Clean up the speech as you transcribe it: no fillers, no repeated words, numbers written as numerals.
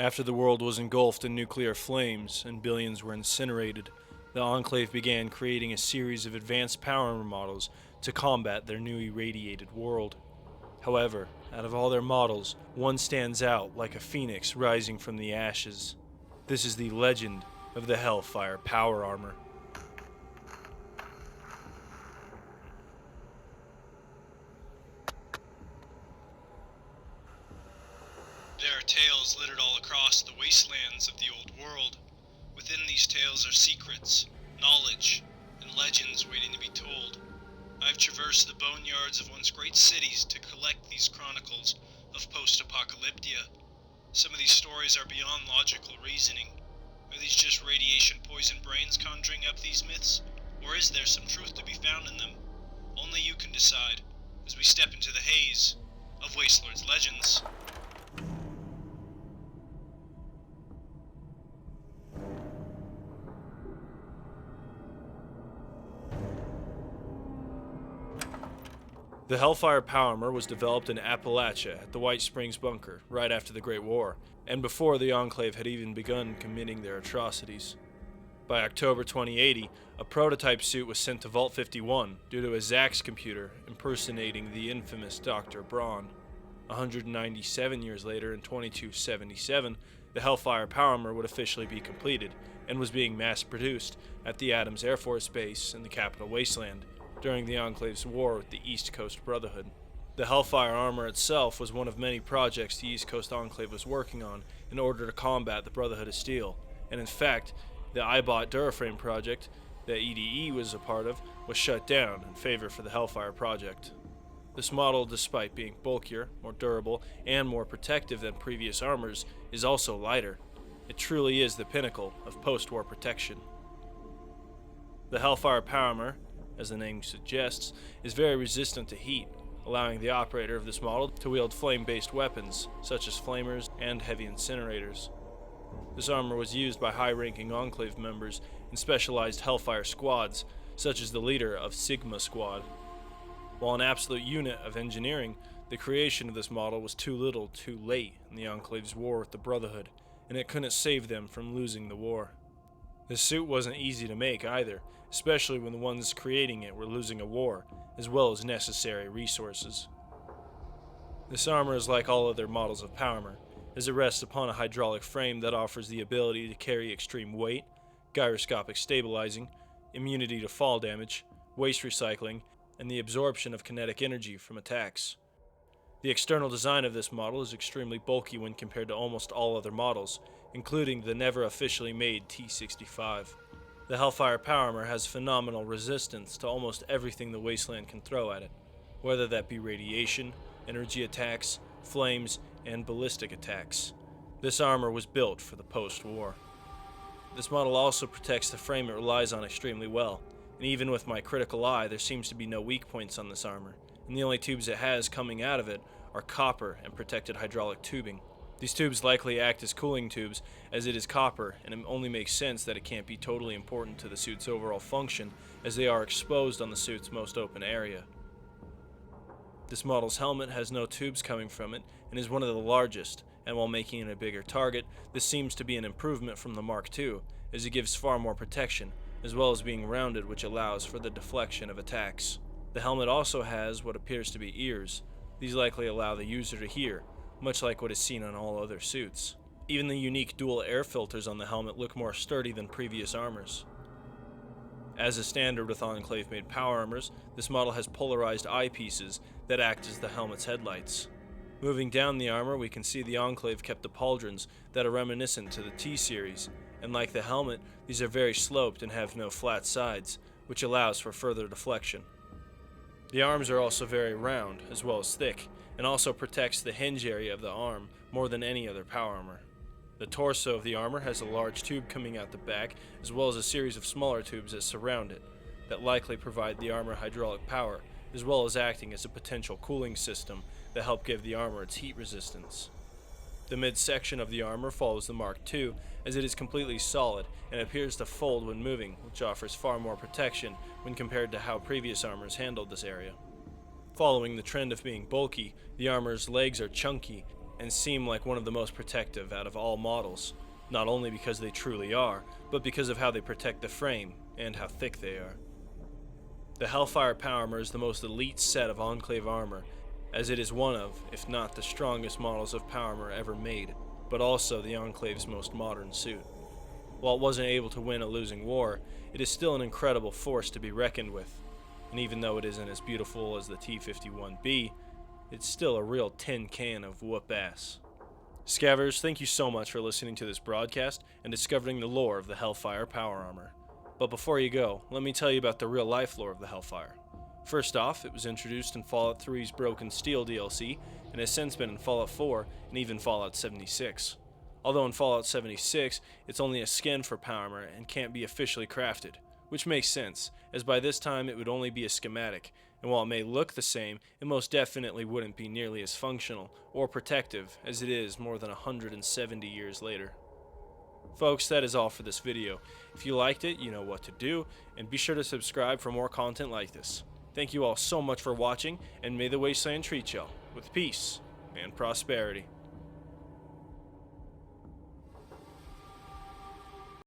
After the world was engulfed in nuclear flames and billions were incinerated, the Enclave began creating a series of advanced power armor models to combat their new irradiated world. However, out of all their models, one stands out like a phoenix rising from the ashes. This is the legend of the Hellfire power armor. There are tales littered all across the wastelands of the old world. Within these tales are secrets, knowledge, and legends waiting to be told. I've traversed the boneyards of once great cities to collect these chronicles of post-apocalyptia. Some of these stories are beyond logical reasoning. Are these just radiation-poisoned brains conjuring up these myths, or is there some truth to be found in them? Only you can decide, as we step into the haze of Wastelord's legends. The Hellfire power armor was developed in Appalachia at the White Springs Bunker right after the Great War, and before the Enclave had even begun committing their atrocities. By October 2080, a prototype suit was sent to Vault 51 due to a Zax computer impersonating the infamous Dr. Braun. 197 years later, in 2277, the Hellfire power armor would officially be completed and was being mass-produced at the Adams Air Force Base in the Capital Wasteland during the Enclave's war with the East Coast Brotherhood. The Hellfire armor itself was one of many projects the East Coast Enclave was working on in order to combat the Brotherhood of Steel, and in fact, the iBot Duraframe project that EDE was a part of was shut down in favor for the Hellfire project. This model, despite being bulkier, more durable, and more protective than previous armors, is also lighter. It truly is the pinnacle of post-war protection. The Hellfire power armor, as the name suggests, is very resistant to heat, allowing the operator of this model to wield flame-based weapons, such as flamers and heavy incinerators. This armor was used by high-ranking Enclave members in specialized Hellfire squads, such as the leader of Sigma Squad. While an absolute unit of engineering, the creation of this model was too little too late in the Enclave's war with the Brotherhood, and it couldn't save them from losing the war. This suit wasn't easy to make either, especially when the ones creating it were losing a war, as well as necessary resources. This armor is like all other models of power armor, as it rests upon a hydraulic frame that offers the ability to carry extreme weight, gyroscopic stabilizing, immunity to fall damage, waste recycling, and the absorption of kinetic energy from attacks. The external design of this model is extremely bulky when compared to almost all other models, including the never officially made T-65. The Hellfire power armor has phenomenal resistance to almost everything the Wasteland can throw at it, whether that be radiation, energy attacks, flames, and ballistic attacks. This armor was built for the post-war. This model also protects the frame it relies on extremely well, and even with my critical eye, there seems to be no weak points on this armor, and the only tubes it has coming out of it are copper and protected hydraulic tubing. These tubes likely act as cooling tubes, as it is copper, and it only makes sense that it can't be totally important to the suit's overall function, as they are exposed on the suit's most open area. This model's helmet has no tubes coming from it, and is one of the largest, and while making it a bigger target, this seems to be an improvement from the Mark II, as it gives far more protection, as well as being rounded, which allows for the deflection of attacks. The helmet also has what appears to be ears. These likely allow the user to hear, much like what is seen on all other suits. Even the unique dual air filters on the helmet look more sturdy than previous armors. As is standard with Enclave-made power armors, this model has polarized eyepieces that act as the helmet's headlights. Moving down the armor, we can see the Enclave kept the pauldrons that are reminiscent to the T-series, and like the helmet, these are very sloped and have no flat sides, which allows for further deflection. The arms are also very round, as well as thick, and also protects the hinge area of the arm more than any other power armor. The torso of the armor has a large tube coming out the back, as well as a series of smaller tubes that surround it, that likely provide the armor hydraulic power, as well as acting as a potential cooling system that help give the armor its heat resistance. The midsection of the armor follows the Mark II, as it is completely solid and appears to fold when moving, which offers far more protection when compared to how previous armors handled this area. Following the trend of being bulky, the armor's legs are chunky, and seem like one of the most protective out of all models, not only because they truly are, but because of how they protect the frame and how thick they are. The Hellfire Power Armor is the most elite set of Enclave armor, as it is one of, if not the strongest models of power armor ever made, but also the Enclave's most modern suit. While it wasn't able to win a losing war, it is still an incredible force to be reckoned with, and even though it isn't as beautiful as the T-51B, it's still a real tin can of whoop ass. Scavers, thank you so much for listening to this broadcast and discovering the lore of the Hellfire Power Armor. But before you go, let me tell you about the real life lore of the Hellfire. First off, it was introduced in Fallout 3's Broken Steel DLC, and has since been in Fallout 4 and even Fallout 76. Although in Fallout 76, it's only a skin for power armor and can't be officially crafted, which makes sense, as by this time it would only be a schematic, and while it may look the same, it most definitely wouldn't be nearly as functional or protective as it is more than 170 years later. Folks, that is all for this video. If you liked it, you know what to do, and be sure to subscribe for more content like this. Thank you all so much for watching, and may the Wasteland treat y'all with peace and prosperity.